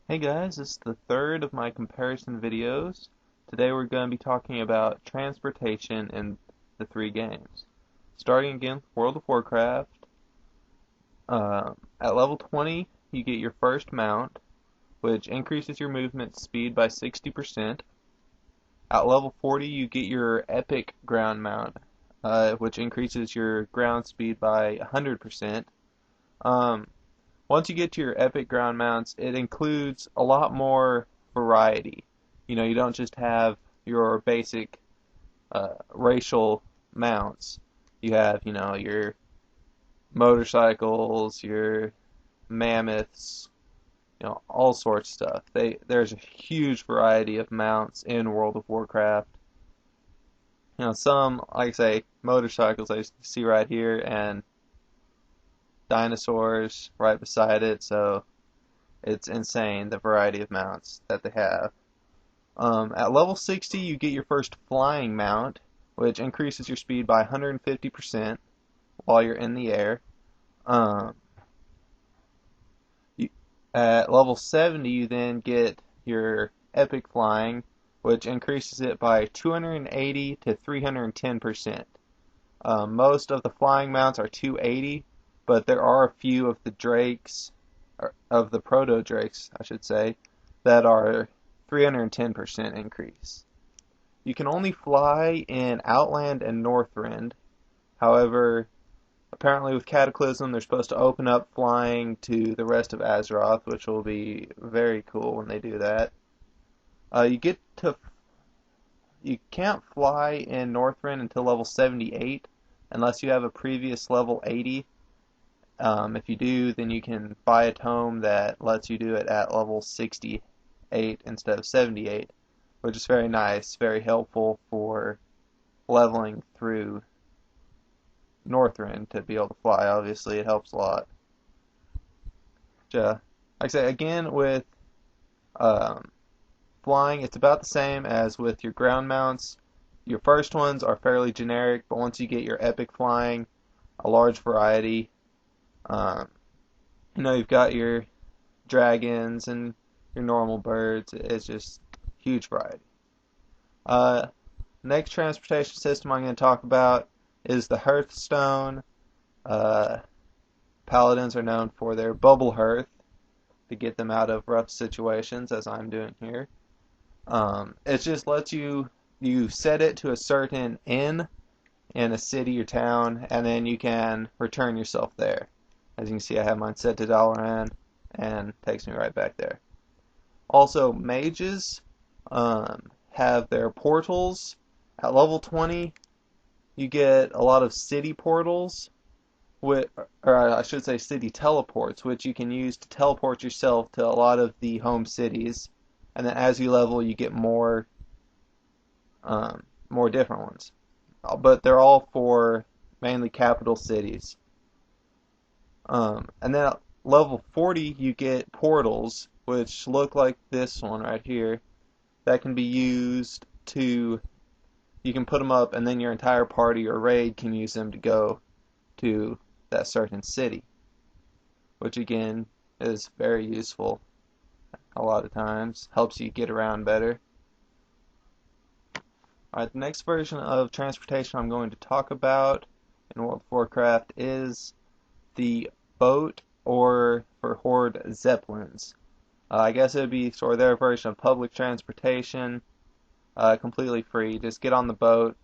Hey guys, this is the third of my comparison videos. Today we're going to be talking about transportation in the three games. Starting again with World of Warcraft. At level 20, you get your first mount, which increases your movement speed by 60%. At level 40, you get your epic ground mount, which increases your ground speed by 100%. Um, Once you get to your epic ground mounts, it includes a lot more variety. You don't just have your basic racial mounts. You have, your motorcycles, your mammoths, all sorts of stuff. There's a huge variety of mounts in World of Warcraft. Some, like I say, motorcycles I see right here, and dinosaurs right beside it, so it's insane the variety of mounts that they have. At level 60, you get your first flying mount, which increases your speed by 150% while you're in the air. Um, you, at level 70, you then get your epic flying, which increases it by 280 to 310%. Most of the flying mounts are 280, but there are a few of the drakes, or of the proto drakes, I should say, that are 310% increase. You can only fly in Outland and Northrend. However, apparently with Cataclysm, they're supposed to open up flying to the rest of Azeroth, which will be very cool when they do that. You get to you can't fly in Northrend until level 78 unless you have a previous level 80. If you do, then you can buy a tome that lets you do it at level 68 instead of 78, which is very nice, very helpful for leveling through Northrend to be able to fly. Obviously, it helps a lot. Like I say, again, with um, flying, it's about the same as with your ground mounts. Your first ones are fairly generic, but once you get your epic flying, a large variety. Um, you've got your dragons and your normal birds. It's just huge variety. Uh, Next transportation system I'm going to talk about is the Hearthstone. Uh, Paladins are known for their bubble hearth to get them out of rough situations, as I'm doing here. It just lets you set it to a certain inn in a city or town, and then you can return yourself there. As you can see, I have mine set to Dalaran, and it takes me right back there. Also, mages have their portals. At level 20, you get a lot of city portals, or I should say city teleports, which you can use to teleport yourself to a lot of the home cities. And then as you level, you get more different ones. But they're all for mainly capital cities. And then at level 40, you get portals, which look like this one right here, that can be used to, you can put them up, and then your entire party or raid can use them to go to that certain city, which again is very useful a lot of times, helps you get around better. Alright, the next version of transportation I'm going to talk about in World of Warcraft is the boat, or for Horde, Zeppelins. I guess it would be sort of their version of public transportation, completely free. Just get on the boat.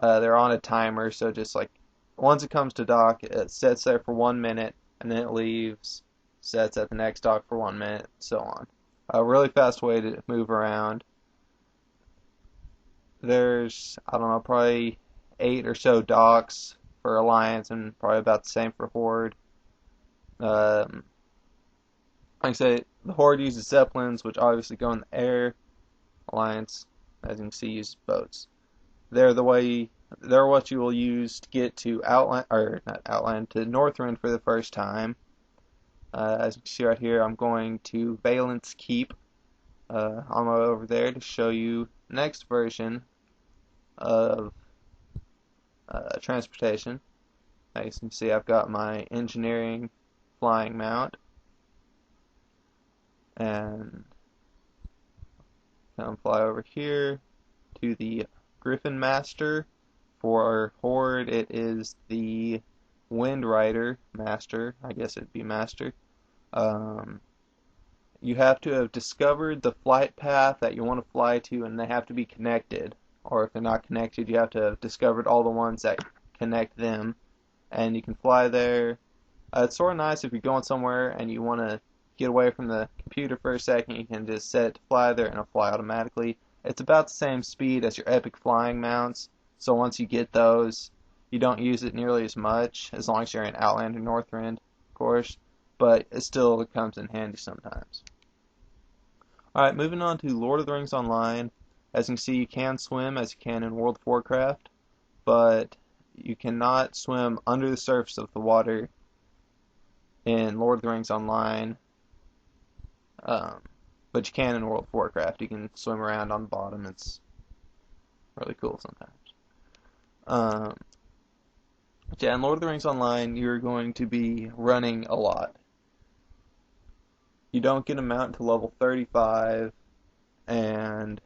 They're on a timer, so just like once it comes to dock, it sits there for 1 minute, and then it leaves, sets at the next dock for 1 minute, so on. A really fast way to move around. There's, I don't know, probably 8 or so docks for Alliance, and probably about the same for Horde. Um, like I say, the Horde uses Zeppelins, which obviously go in the air. Alliance, as you can see, uses boats. They're what you will use to get to Outland, or not Outland, to Northrend for the first time. As you can see right here, I'm going to Valence Keep on my way over there to show you the next version of transportation. As you can see, I've got my engineering flying mount. And come fly over here to the Griffin Master. For Horde, it is the Wind Rider Master. I guess it'd be Master. Um, you have to have discovered the flight path that you want to fly to, and they have to be connected. Or if they're not connected, you have to have discovered all the ones that connect them. And you can fly there. It's sort of nice if you're going somewhere and you want to get away from the computer for a second, you can just set it to fly there and it'll fly automatically. It's about the same speed as your epic flying mounts, so once you get those, you don't use it nearly as much, as long as you're in Outland or Northrend, of course, but it still comes in handy sometimes. Alright, moving on to Lord of the Rings Online. As you can see, you can swim as you can in World of Warcraft, but you cannot swim under the surface of the water in Lord of the Rings Online. But you can in World of Warcraft. You can swim around on the bottom. It's really cool sometimes. Yeah, in Lord of the Rings Online, you're going to be running a lot. You don't get a mount until level 35, and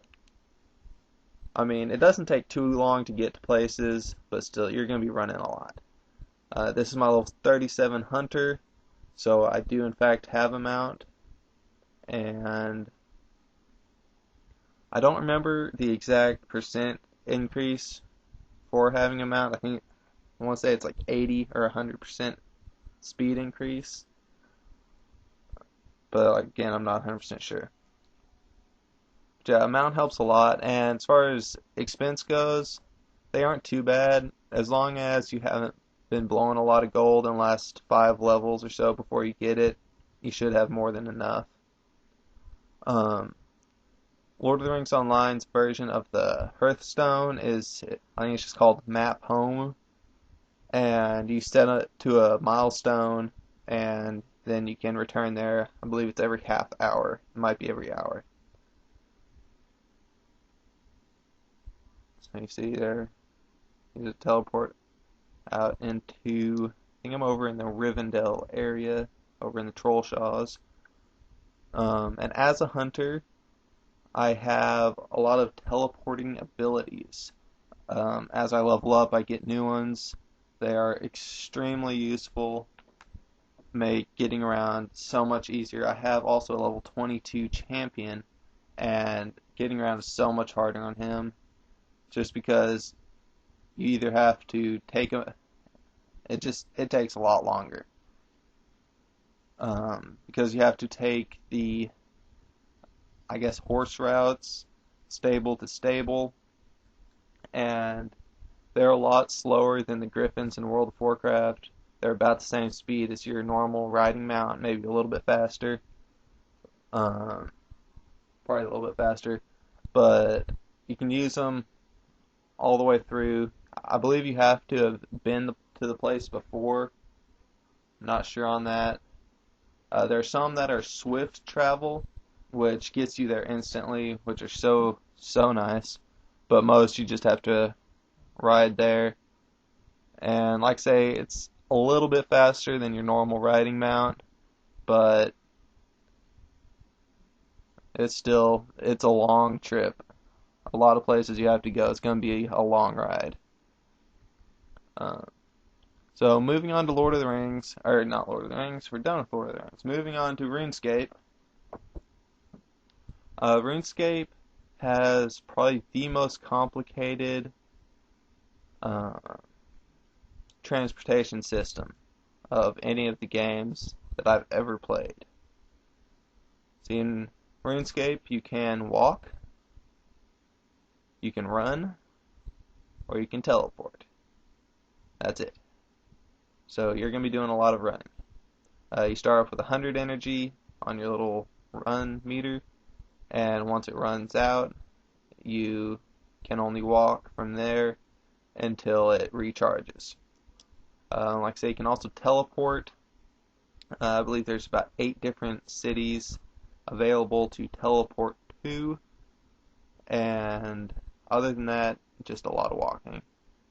I mean, it doesn't take too long to get to places, but still, you're going to be running a lot. This is my level 37 Hunter, so I do in fact have a mount, and I don't remember the exact percent increase for having a mount. I want to say it's like 80 or 100% speed increase, but again, I'm not 100% sure. But yeah, a mount helps a lot, and as far as expense goes, they aren't too bad as long as you haven't been blowing a lot of gold in the last 5 levels or so before you get it. You should have more than enough. Lord of the Rings Online's version of the Hearthstone is, I think it's just called Map Home, and you set it to a milestone, and then you can return there. I believe it's every half hour. It might be every hour. So you see there, you just teleport out into, I think I'm over in the Rivendell area, over in the Trollshaws. And as a hunter, I have a lot of teleporting abilities. As I level up, I get new ones. They are extremely useful, make getting around so much easier. I have also a level 22 champion, and getting around is so much harder on him, just because you either have to take a, it takes a lot longer. Because you have to take the, I guess, horse routes, stable to stable, and they're a lot slower than the griffins in World of Warcraft. They're about the same speed as your normal riding mount, maybe a little bit faster. Probably a little bit faster, but you can use them all the way through. I believe you have to have been to the place before. I'm not sure on that. There are some that are swift travel, which gets you there instantly, which are so nice. But most you just have to ride there. And like I say, it's a little bit faster than your normal riding mount, but it's a long trip. A lot of places you have to go. It's going to be a long ride. So moving on to Lord of the Rings, or not Lord of the Rings, we're done with Lord of the Rings. Moving on to RuneScape. RuneScape has probably the most complicated transportation system of any of the games that I've ever played. See, in RuneScape, you can walk, you can run, or you can teleport. That's it. So you're going to be doing a lot of running. You start off with 100 energy on your little run meter, and once it runs out, you can only walk from there until it recharges. Like I say, you can also teleport. I believe there's about 8 different cities available to teleport to, and other than that, just a lot of walking.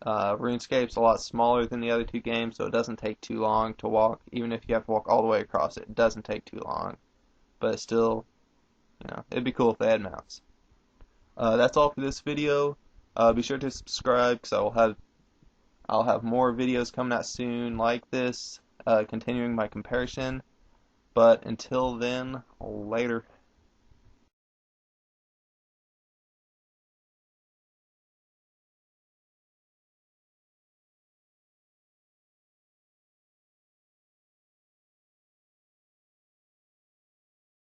RuneScape's a lot smaller than the other 2 games, so it doesn't take too long to walk. Even if you have to walk all the way across it, it doesn't take too long. but still, it'd be cool if they had mounts. That's all for this video. Be sure to subscribe because I'll have more videos coming out soon like this, continuing my comparison. But until then, later.